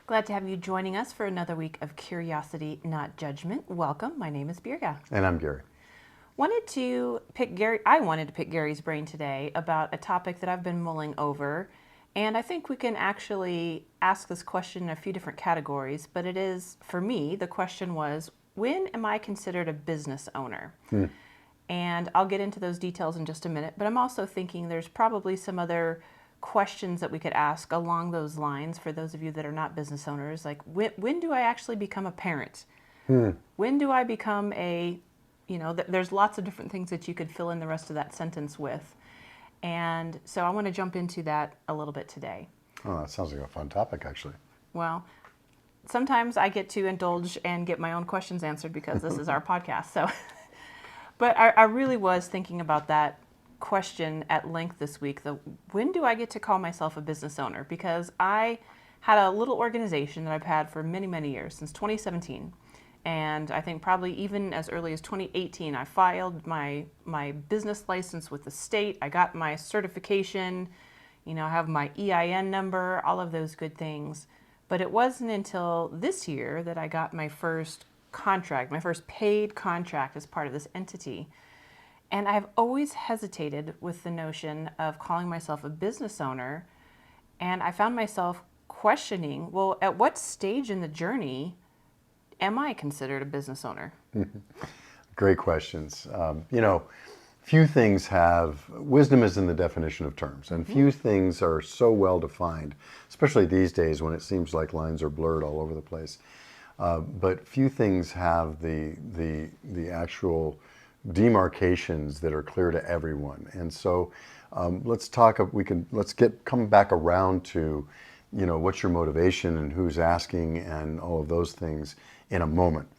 Glad to have you joining us for another week of Curiosity, Not Judgment. Welcome. My name is Birga. And I'm Gary. I wanted to pick Gary's brain today about a topic that I've been mulling over. And I think we can actually ask this question in a few different categories. But it is, for me, the question was, when am I considered a business owner? And I'll get into those details in just a minute. But I'm also thinking there's probably some other questions that we could ask along those lines for those of you that are not business owners. Like, when do I actually become a parent? When do I become there's lots of different things that you could fill in the rest of that sentence with. And so I want to jump into that a little bit today. Oh, that sounds like a fun topic, actually. Well, sometimes I get to indulge and get my own questions answered because this is our podcast. So, but I really was thinking about that question at length this week. When do I get to call myself a business owner? Because I had a little organization that I've had for many, many years, since 2017. And I think probably even as early as 2018, I filed my business license with the state. I got my certification, I have my EIN number, all of those good things. But it wasn't until this year that I got my first contract, my first paid contract as part of this entity. And I've always hesitated with the notion of calling myself a business owner. And I found myself questioning, well, at what stage in the journey am I considered a business owner? Great questions. Few things wisdom is in the definition of terms, and few things are so well defined, especially these days when it seems like lines are blurred all over the place. But few things have the actual demarcations that are clear to everyone. And so let's come back around to, what's your motivation and who's asking and all of those things in a moment.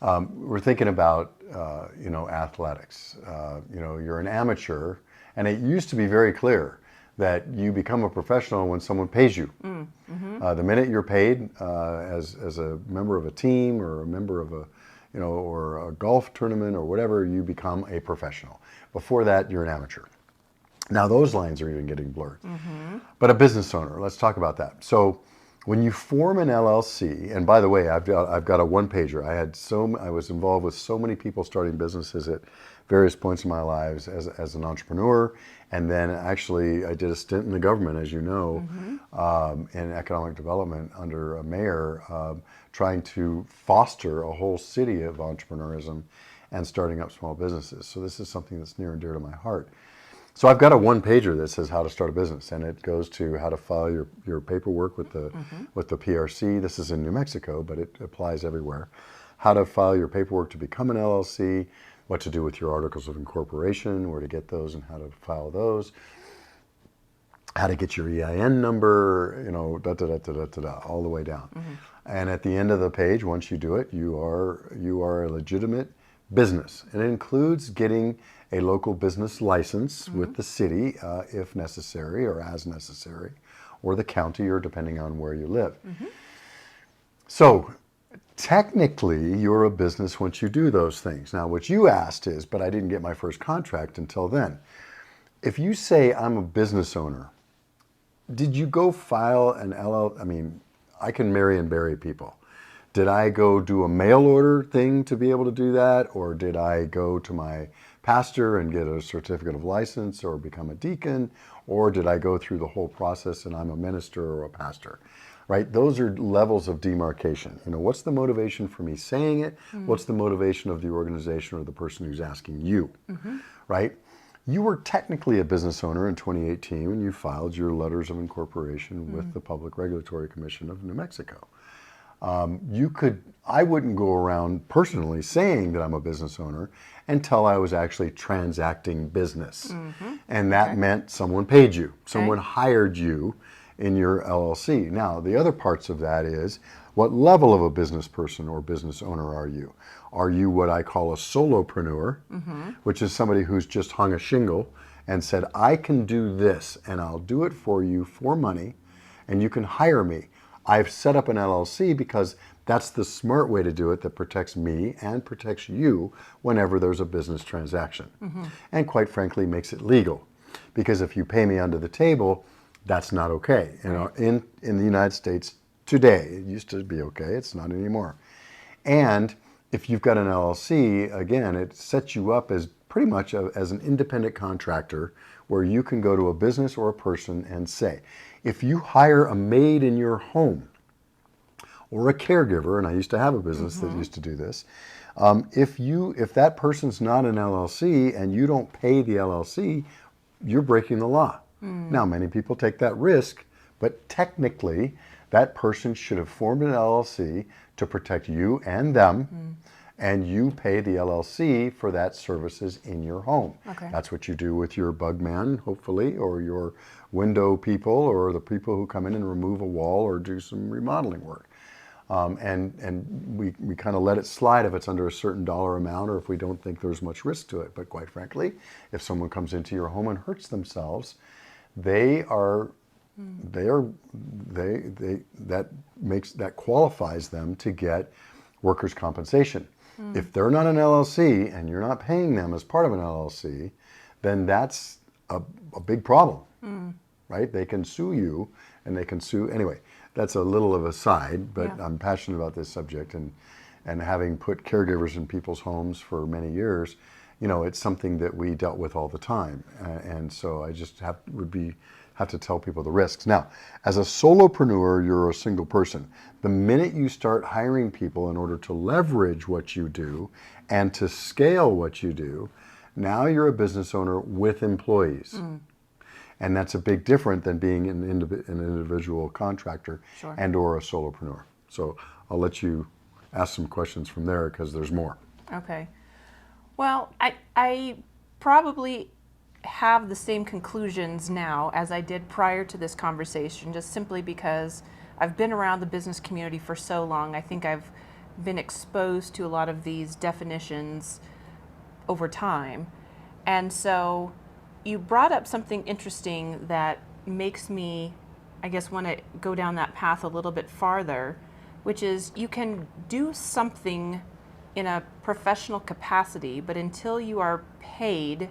We're thinking about, athletics. You're an amateur, and it used to be very clear that you become a professional when someone pays you. The minute you're paid as a member of a team or a member of or a golf tournament or whatever, you become a professional. Before that, you're an amateur. Now those lines are even getting blurred. But a business owner, let's talk about that. So when you form an LLC, and by the way, I've got a one-pager. I was involved with so many people starting businesses at various points in my lives as an entrepreneur, and then actually I did a stint in the government, as you know, in economic development under a mayor, trying to foster a whole city of entrepreneurism and starting up small businesses. So this is something that's near and dear to my heart. So I've got a one-pager that says how to start a business, and it goes to how to file your paperwork with the PRC. This is in New Mexico, but it applies everywhere. How to file your paperwork to become an LLC, what to do with your articles of incorporation, where to get those and how to file those, how to get your EIN number, all the way down. And at the end of the page, once you do it, you are a legitimate business. And it includes getting a local business license with the city, if necessary or as necessary, or the county, or depending on where you live. So technically, you're a business once you do those things. Now, what you asked is, but I didn't get my first contract until then. If you say I'm a business owner, did you go file an LLC? I can marry and bury people. Did I go do a mail order thing to be able to do that? Or did I go to my pastor and get a certificate of license or become a deacon? Or did I go through the whole process and I'm a minister or a pastor? Right? Those are levels of demarcation. What's the motivation for me saying it? What's the motivation of the organization or the person who's asking you? Right? You were technically a business owner in 2018 when you filed your letters of incorporation with the Public Regulatory Commission of New Mexico. I wouldn't go around personally saying that I'm a business owner until I was actually transacting business. And that meant someone paid you, someone hired you in your LLC. Now, the other parts of that is, what level of a business person or business owner are you? Are you what I call a solopreneur, which is somebody who's just hung a shingle and said, I can do this and I'll do it for you for money and you can hire me. I've set up an LLC because that's the smart way to do it, that protects me and protects you whenever there's a business transaction. And quite frankly, makes it legal. Because if you pay me under the table, that's not okay. In the United States, today. It used to be okay. It's not anymore. And if you've got an LLC, again, it sets you up as pretty much as an independent contractor where you can go to a business or a person and say, if you hire a maid in your home or a caregiver, and I used to have a business that used to do this, if that person's not an LLC and you don't pay the LLC, you're breaking the law. Now, many people take that risk, but technically, that person should have formed an LLC to protect you and them, and you pay the LLC for that services in your home. Okay. That's what you do with your bug man, hopefully, or your window people, or the people who come in and remove a wall or do some remodeling work. And we kind of let it slide if it's under a certain dollar amount or if we don't think there's much risk to it. But quite frankly, if someone comes into your home and hurts themselves, that qualifies them to get workers' compensation. If they're not an LLC and you're not paying them as part of an LLC, then that's a big problem, right? They can sue you, and they can sue anyway. That's a little of a side, but I'm passionate about this subject, and having put caregivers in people's homes for many years, it's something that we dealt with all the time, and so I just have to tell people the risks. Now, as a solopreneur, you're a single person. The minute you start hiring people in order to leverage what you do and to scale what you do, now you're a business owner with employees. And that's a big difference than being an individual contractor and or a solopreneur. So I'll let you ask some questions from there because there's more. Okay. Well, I probably have the same conclusions now as I did prior to this conversation, just simply because I've been around the business community for so long. I think I've been exposed to a lot of these definitions over time. And so you brought up something interesting that makes me, I guess, want to go down that path a little bit farther, which is you can do something in a professional capacity, but until you are paid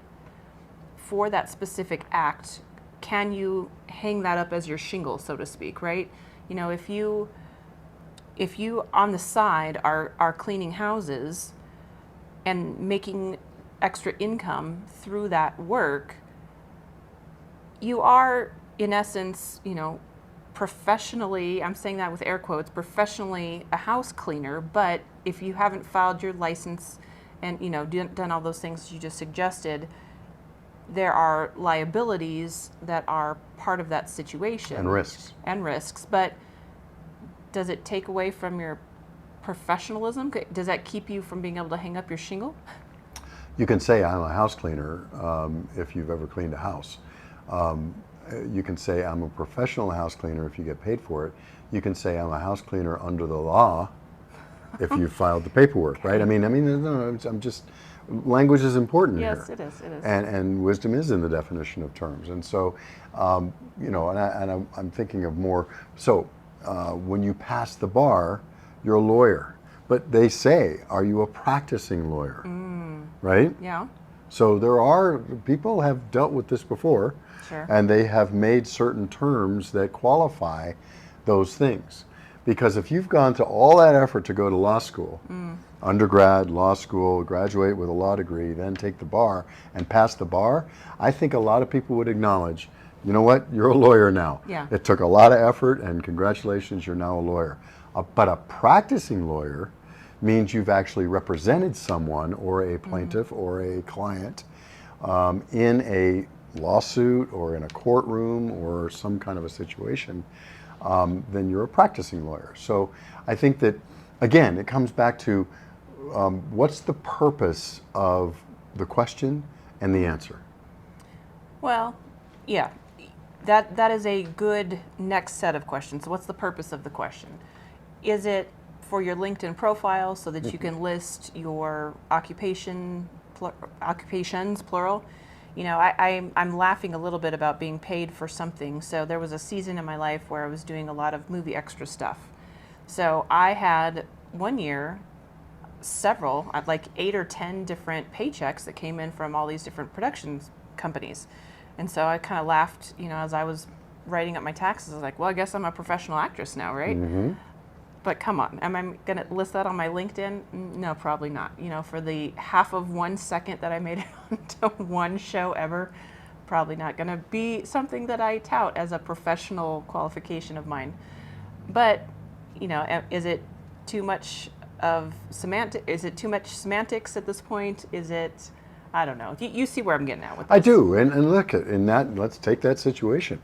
for that specific act, can you hang that up as your shingle, so to speak, right? If you on the side are cleaning houses and making extra income through that work, you are, in essence, professionally, I'm saying that with air quotes, professionally a house cleaner, but if you haven't filed your license and, done all those things you just suggested, there are liabilities that are part of that situation. And risks. But does it take away from your professionalism? Does that keep you from being able to hang up your shingle? You can say I'm a house cleaner if you've ever cleaned a house. You can say I'm a professional house cleaner if you get paid for it. You can say I'm a house cleaner under the law if you filed the paperwork, okay. Right? I mean, I'm just, language is important here. Yes, it is. And wisdom is in the definition of terms. And so, I'm thinking of more. So, when you pass the bar, you're a lawyer. But they say, are you a practicing lawyer? Right? Yeah. So people have dealt with this before, sure. And they have made certain terms that qualify those things. Because if you've gone to all that effort to go to law school, undergrad, law school, graduate with a law degree, then take the bar and pass the bar, I think a lot of people would acknowledge, you know what, you're a lawyer now. Yeah. It took a lot of effort, and congratulations, you're now a lawyer. But a practicing lawyer means you've actually represented someone or a plaintiff or a client in a lawsuit or in a courtroom or some kind of a situation, then you're a practicing lawyer. So I think that, again, it comes back to what's the purpose of the question and the answer? Well, yeah, that is a good next set of questions. So what's the purpose of the question? Is it for your LinkedIn profile so that you can list your occupations, plural? I'm laughing a little bit about being paid for something. So there was a season in my life where I was doing a lot of movie extra stuff. So I had one year several, like 8 or 10 different paychecks that came in from all these different productions companies. And so I kind of laughed, as I was writing up my taxes, I was like, well, I guess I'm a professional actress now, right? Mm-hmm. But come on, am I going to list that on my LinkedIn? No, probably not. You know, for the half of 1 second that I made it onto one show ever, probably not going to be something that I tout as a professional qualification of mine. But, you know, is it too much of Is it too much semantics at this point? Is it, I don't know. You see where I'm getting at with this. I do, and look, in that, let's take that situation.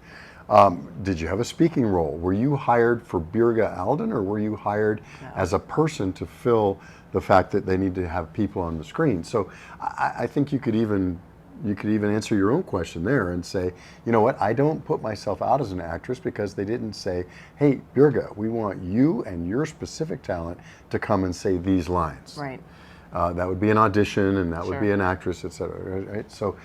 Did you have a speaking role? Were you hired for Birga Alden, or were you hired as a person to fill the fact that they need to have people on the screen? So I think you could even answer your own question there and say, you know what, I don't put myself out as an actress because they didn't say, hey, Birga, we want you and your specific talent to come and say these lines. Right. That would be an audition, and that would be Sure. an actress, et cetera. Right? So,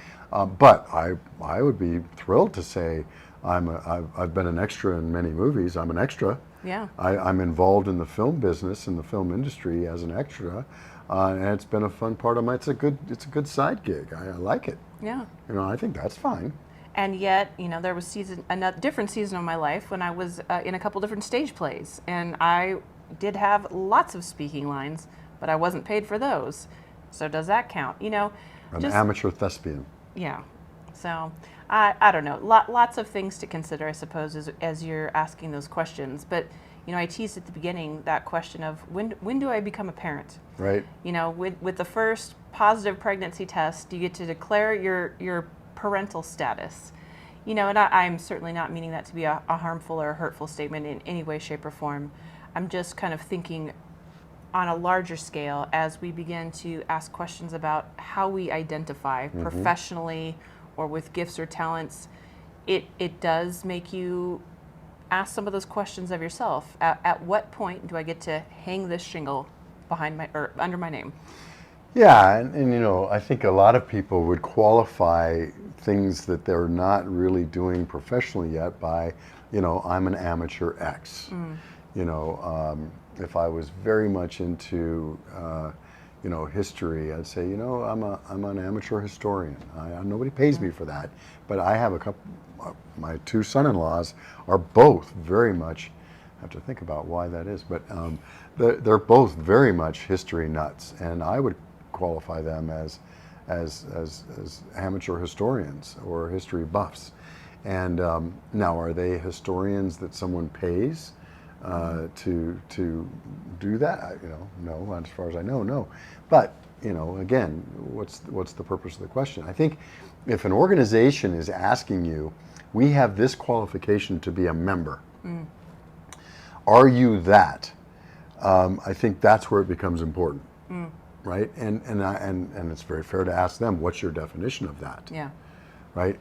but I would be thrilled to say I've been an extra in many movies. I'm an extra. Yeah. I'm involved in the film business, in the film industry as an extra, and it's been a fun part of my. It's a good side gig. I like it. Yeah. You know, I think that's fine. And yet, you know, there was a different season of my life when I was in a couple different stage plays, and I did have lots of speaking lines, but I wasn't paid for those. So does that count? You know, An amateur thespian. yeah. So I don't know. Lots of things to consider, I suppose, as you're asking those questions. But you know, I teased at the beginning that question of when do I become a parent? Right. You know, with the first positive pregnancy test, you get to declare your parental status. You know, and I'm certainly not meaning that to be a harmful or hurtful statement in any way, shape, or form. I'm just kind of thinking on a larger scale as we begin to ask questions about how we identify professionally or with gifts or talents. It does make you ask some of those questions of yourself. At what point do I get to hang this shingle behind my or under my name? Yeah, and you know, I think a lot of people would qualify things that they're not really doing professionally yet by, you know, I'm an amateur X. You know, if I was very much into, you know, history, I'd say, you know, I'm an amateur historian. Nobody pays me for that, but I have a couple. My two son-in-laws are both very much. I have to think about why that is, but they're both very much history nuts, and I would qualify them as amateur historians or history buffs. And now, are they historians that someone pays to do that? You know, no. As far as I know, no. But you know, again, what's the purpose of the question? I think if an organization is asking you, we have this qualification to be a member. Are you that? I think that's where it becomes important, right? And it's very fair to ask them, what's your definition of that? Yeah. Right?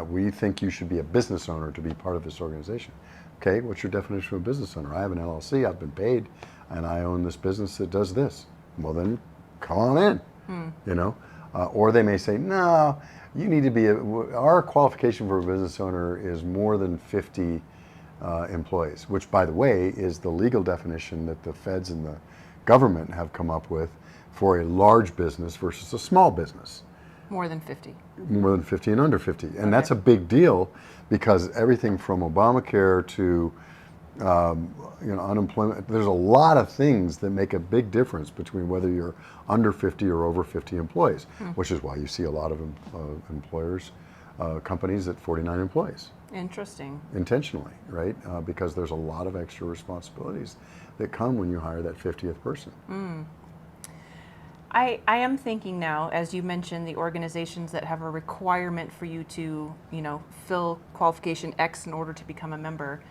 We think you should be a business owner to be part of this organization. Okay, what's your definition of a business owner? I have an LLC, I've been paid, and I own this business that does this. Well then, come on in, you know? Or they may say, no, you need to be, our qualification for a business owner is more than 50 employees, which by the way is the legal definition that the feds and the government have come up with for a large business versus a small business. More than 50. More than 50 and under 50. And that's a big deal because everything from Obamacare to you know, unemployment, there's a lot of things that make a big difference between whether you're under 50 or over 50 employees, which is why you see a lot of employers, companies at 49 employees. Interesting. Intentionally, right? Because there's a lot of extra responsibilities that come when you hire that 50th person. I am thinking now, as you mentioned, the organizations that have a requirement for you to, you know, fill qualification X in order to become a member.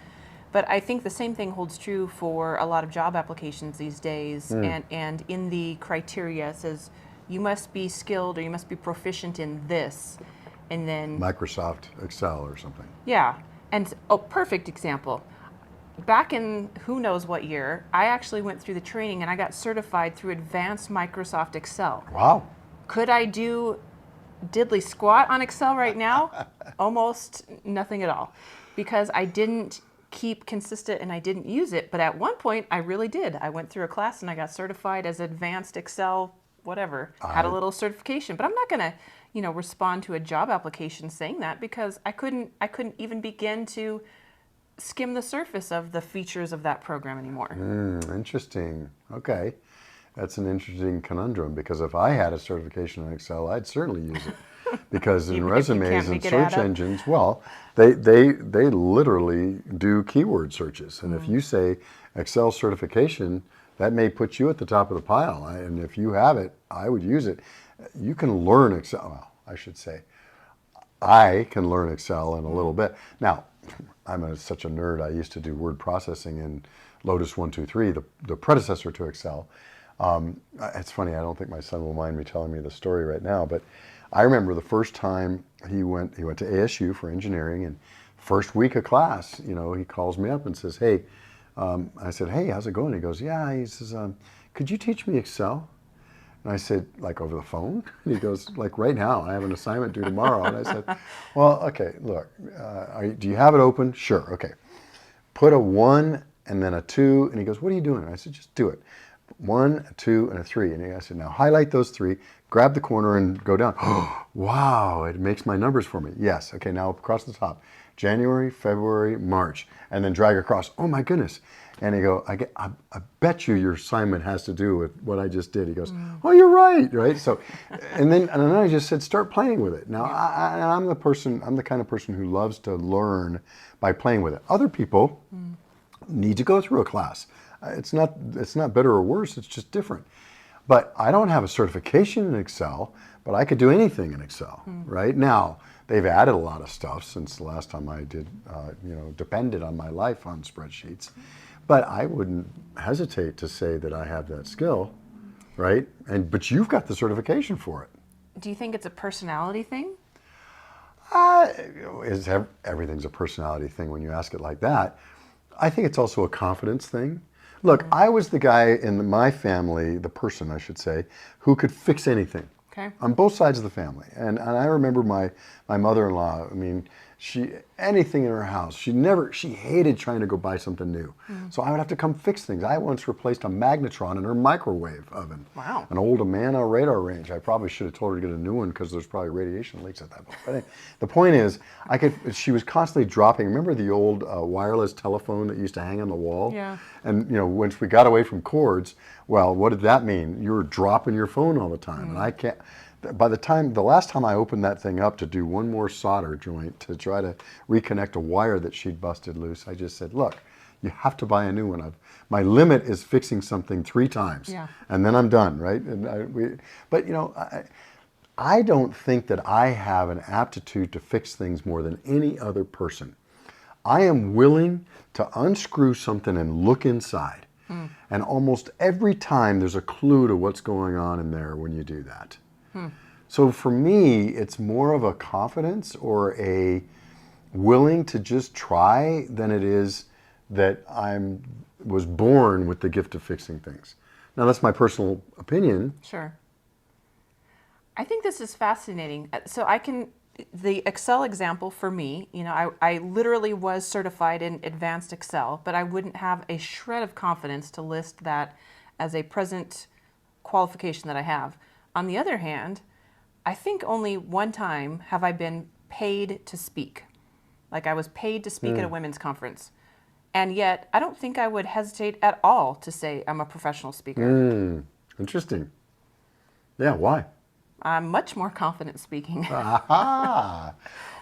But I think the same thing holds true for a lot of job applications these days. And in the criteria it says you must be skilled or you must be proficient in this. And then Microsoft Excel or something. yeah. And perfect example. Back in who knows what year, I actually went through the training and I got certified through advanced Microsoft Excel. Wow. Could I do diddly squat on Excel right now? Almost nothing at all, because I didn't keep consistent and I didn't use it. But at one point I really did. I went through a class and I got certified as advanced Excel whatever, had a little certification, but I'm not going to, respond to a job application saying that because I couldn't even begin to skim the surface of the features of that program anymore. Interesting. Okay. That's an interesting conundrum because if I had a certification in Excel, I'd certainly use it. Because in Even if you resumes can't and make it search add up. engines, well, they literally do keyword searches. And if you say Excel certification, that may put you at the top of the pile. And if you have it, I would use it. You can learn Excel. Well, I should say, I can learn Excel in a little bit. Now, I'm such a nerd. I used to do word processing in Lotus 123, the predecessor to Excel. It's funny. I don't think my son will mind me telling me the story right now, but I remember the first time he went to ASU for engineering, and first week of class, he calls me up and says, "Hey," I said, "Hey, how's it going?" He goes, "Yeah." He says, "Could you teach me Excel?" And I said, "Like over the phone?" And he goes, "Like right now. I have an assignment due tomorrow." And I said, "Well, okay, look, do you have it open?" "Sure." "Okay. Put a 1 and then a 2." And he goes, "What are you doing?" And I said, "Just do it. 1, a 2, and a 3." And I said, "Now highlight those 3, grab the corner and go down." "Oh, wow, it makes my numbers for me." "Yes." "Okay, now across the top. January, February, March." And then drag across. "Oh my goodness." And he go, I bet you your assignment has to do with what I just did." He goes, "Oh, you're right." Right. So, and then I just said, start playing with it. Now, I'm the kind of person who loves to learn by playing with it. Other people need to go through a class. It's not better or worse. It's just different. But I don't have a certification in Excel, but I could do anything in Excel. Right now, they've added a lot of stuff since the last time I did, depended on my life on spreadsheets. But I wouldn't hesitate to say that I have that skill, right? But you've got the certification for it. Do you think it's a personality thing? Everything's a personality thing when you ask it like that. I think it's also a confidence thing. Look, I was the guy in my family, the person I should say, who could fix anything. Okay. On both sides of the family. And I remember my mother-in-law, anything in her house, she hated trying to go buy something new. So I would have to come fix things. I once replaced a magnetron in her microwave oven. Wow. An old Amana radar range. I probably should have told her to get a new one because there's probably radiation leaks at that point. But anyway, the point is, she was constantly dropping. Remember the old wireless telephone that used to hang on the wall? Yeah. And once we got away from cords, well, what did that mean? You were dropping your phone all the time. And I can't. By the last time I opened that thing up to do one more solder joint to try to reconnect a wire that she'd busted loose, I just said, "Look, you have to buy a new one. My limit is fixing something 3 times, Yeah. and then I'm done." Right? I don't think that I have an aptitude to fix things more than any other person. I am willing to unscrew something and look inside. And almost every time there's a clue to what's going on in there when you do that. So for me, it's more of a confidence or a willing to just try than it is that was born with the gift of fixing things. Now, that's my personal opinion. Sure. I think this is fascinating. So the Excel example for me, I literally was certified in advanced Excel, but I wouldn't have a shred of confidence to list that as a present qualification that I have. On the other hand, I think only one time have I been paid to speak. Like I was paid to speak at a women's conference. And yet, I don't think I would hesitate at all to say I'm a professional speaker. Interesting. Yeah, why? I'm much more confident speaking. Aha!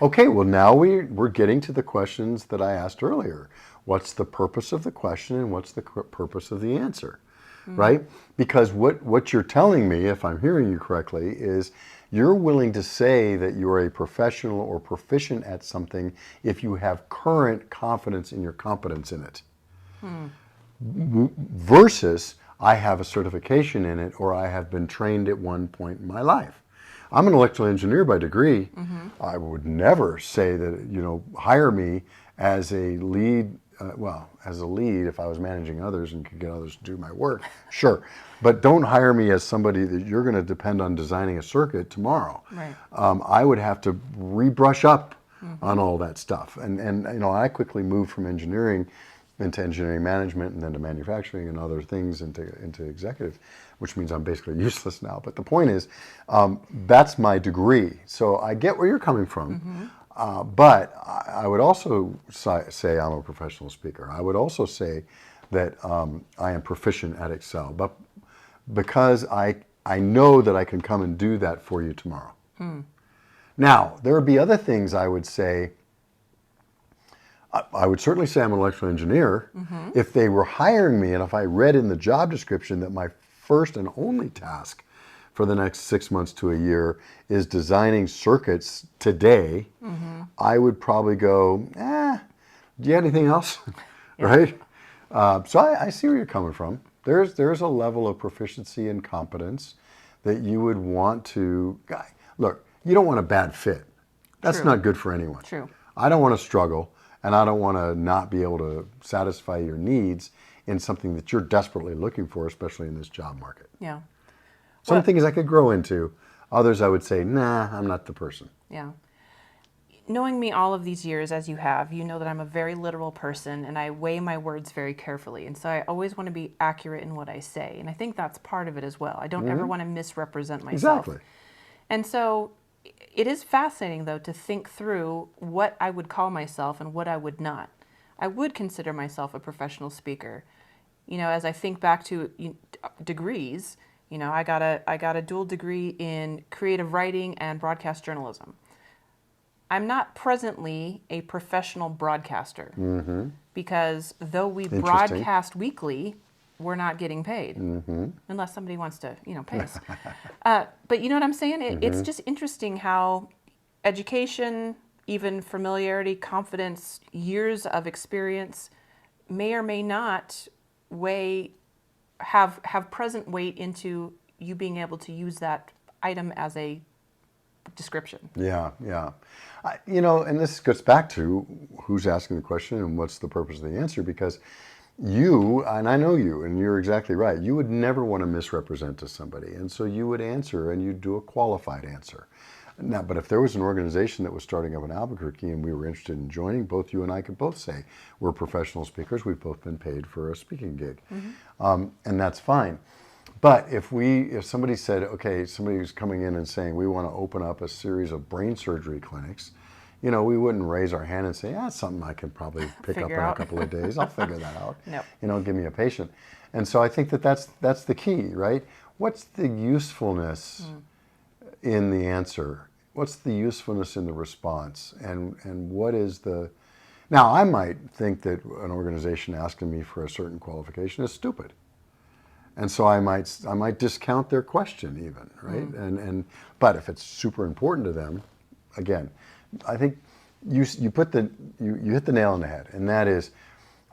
Okay, well now we're getting to the questions that I asked earlier. What's the purpose of the question and what's the purpose of the answer? Right? Because what you're telling me, if I'm hearing you correctly, is you're willing to say that you're a professional or proficient at something if you have current confidence in your competence in it. Versus, I have a certification in it or I have been trained at one point in my life. I'm an electrical engineer by degree. I would never say that, hire me as a lead. As a lead, if I was managing others and could get others to do my work, sure. But don't hire me as somebody that you're going to depend on designing a circuit tomorrow. Right. I would have to rebrush up on all that stuff. And I quickly moved from engineering into engineering management and then to manufacturing and other things into executive, which means I'm basically useless now. But the point is, that's my degree. So I get where you're coming from. But I would also say I'm a professional speaker. I would also say that I am proficient at Excel, but because I know that I can come and do that for you tomorrow. Now, there would be other things I would say. I would certainly say I'm an electrical engineer if they were hiring me and if I read in the job description that my first and only task for the next 6 months to a year is designing circuits today, I would probably go, do you have anything else? Right? So I see where you're coming from. There's a level of proficiency and competence that you would want to, look, you don't want a bad fit. That's True. not good for anyone. True. I don't want to struggle, and I don't want to not be able to satisfy your needs in something that you're desperately looking for, especially in this job market. Yeah. Some things I could grow into. Others I would say, nah, I'm not the person. Yeah. Knowing me all of these years as you have, you know that I'm a very literal person and I weigh my words very carefully. And so I always want to be accurate in what I say. And I think that's part of it as well. I don't ever want to misrepresent myself. Exactly. And so it is fascinating, though, to think through what I would call myself and what I would not. I would consider myself a professional speaker. You know, as I think back to degrees, you know, I got a dual degree in creative writing and broadcast journalism. I'm not presently a professional broadcaster because though we broadcast weekly, we're not getting paid unless somebody wants to, pay us. But you know what I'm saying? It's just interesting how education, even familiarity, confidence, years of experience may or may not have present weight into you being able to use that item as a description. Yeah. And this gets back to who's asking the question and what's the purpose of the answer, because you, and I know you, and you're exactly right, you would never want to misrepresent to somebody. And so you would answer and you'd do a qualified answer. Now, but if there was an organization that was starting up in Albuquerque and we were interested in joining, both you and I could both say we're professional speakers. We've both been paid for a speaking gig. And that's fine. But if somebody said, okay, somebody was coming in and saying we want to open up a series of brain surgery clinics, we wouldn't raise our hand and say, that's something I can probably pick up in a couple of days. I'll figure that out. Nope. Give me a patient. And so I think that's the key, right? What's the usefulness in the answer? What's the usefulness in the response? And what is the... Now, I might think that an organization asking me for a certain qualification is stupid. And so I might discount their question even, right? But if it's super important to them, again, I think you hit the nail on the head, and that is,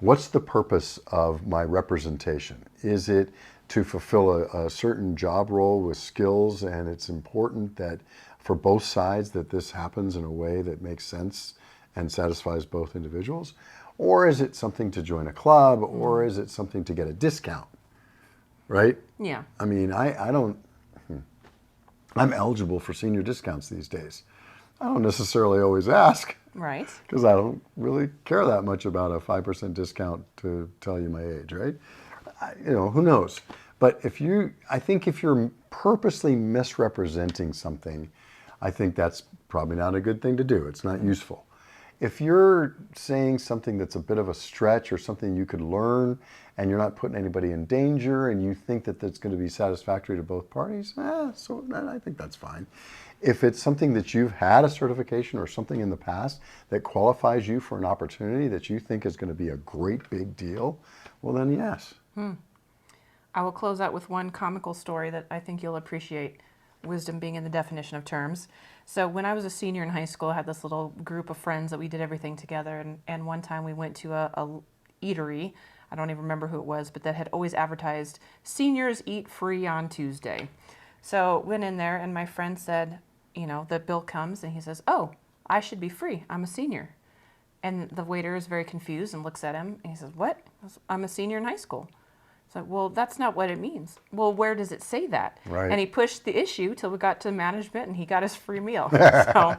what's the purpose of my representation? Is it to fulfill a certain job role with skills, and it's important that for both sides that this happens in a way that makes sense and satisfies both individuals? Or is it something to join a club, or is it something to get a discount? Right? Yeah. I mean, I'm eligible for senior discounts these days. I don't necessarily always ask. Right. Because I don't really care that much about a 5% discount to tell you my age, right? Who knows? But I think if you're purposely misrepresenting something, I think that's probably not a good thing to do. It's not useful. If you're saying something that's a bit of a stretch or something you could learn and you're not putting anybody in danger and you think that that's going to be satisfactory to both parties, so I think that's fine. If it's something that you've had a certification or something in the past that qualifies you for an opportunity that you think is going to be a great big deal, well then yes. I will close out with one comical story that I think you'll appreciate, wisdom being in the definition of terms. So when I was a senior in high school, I had this little group of friends that we did everything together. And one time we went to a eatery. I don't even remember who it was, but that had always advertised, seniors eat free on Tuesday. So went in there and my friend said, the bill comes and he says, oh, I should be free. I'm a senior. And the waiter is very confused and looks at him and he says, what? I'm a senior in high school. So, well, that's not what it means. Well, where does it say that? Right. And he pushed the issue till we got to management and he got his free meal. So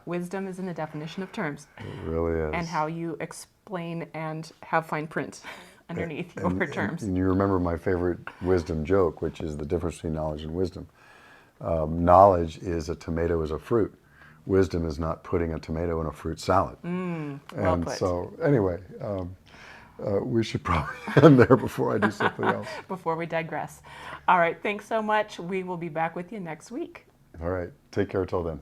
wisdom is in the definition of terms It really is. and how you explain and have fine print underneath your terms. And you remember my favorite wisdom joke, which is the difference between knowledge and wisdom. Knowledge is a tomato is a fruit. Wisdom is not putting a tomato in a fruit salad. Well And put. so, anyway, we should probably end there before I do something else. Before we digress. All right, thanks so much. We will be back with you next week. All right. Take care till then.